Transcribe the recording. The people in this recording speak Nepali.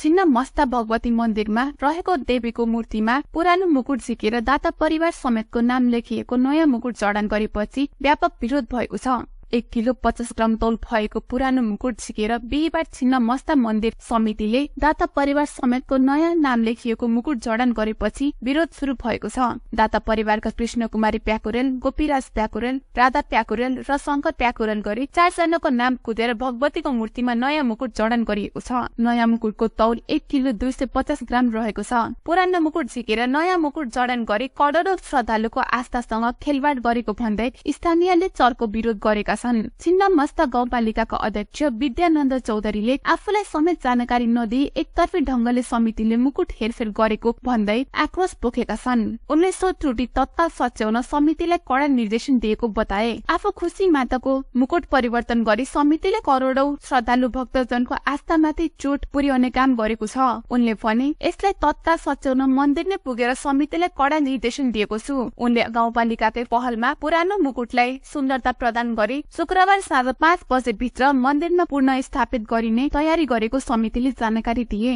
छिन्न मस्ता भगवती मन्दिरमा रहेको देवीको मूर्तिमा पुरानो मुकुट झिकेर दाता परिवार समेतको नाम लेखिएको नयाँ मुकुट जडान गरेपछि व्यापक विरोध भएको छ। 1 किलो 50 ग्राम तौल भएको पुरानो मुकुट झिकेर बिहीबार छिन्न मस्ता मन्दिर समितिले दाता परिवार समेतको नयाँ नाम लेखिएको मुकुट जडान गरेपछि विरोध सुरु भएको छ। दाता परिवारका कृष्ण कुमारी प्याकुरेल, गोपीराज प्याकुरेल, राधा प्याकुरेल र शंकर प्याकुरेल गरी 4 जनाको नाम कुदेर भगवतीको मूर्तिमा नयाँ मुकुट जडान गरिएको छ। नयाँ मुकुटको तौल 1 किलो 250 ग्राम रहेको छ। पुरानो मुकुट झिकेर नयाँ मुकुट जडान गरी करोडौं श्रद्धालुको आस्थासँग खेलवाड गरेको भन्दै स्थानीयले चर्को विरोध गरेका छिन्न मस्ता गाउँपालिकाका अध्यक्ष विद्यानन्द चौधरीले आफूलाई समेत जानकारी नदिई एकतर्फी ढंगले समितिले मुकुट हेरफेर गरेको भन्दै आक्रोश पोखेका छन्। उनले सो त्रुटि तत्काल सच्याउन समितिलाई कडा निर्देशन दिएको बताए। आफू खुशी माताको मुकुट परिवर्तन गरी समितिले करोडौं श्रद्धालु भक्तजनको आस्थामाथि चोट पुर्याउने काम गरेको छ। उनले भने यसलाई तत्काल सच्याउन मन्दिर नै पुगेर समितिलाई कडा निर्देशन दिएको छु। उनले गाउँपालिकाकै पहलमा पुरानो मुकुटलाई सुन्दरता प्रदान गरी शुक्रबार साँझ 5 बजे भित्र मन्दिरमा पुनः स्थापित गरिने तयारी गरेको समितिले जानकारी दिए।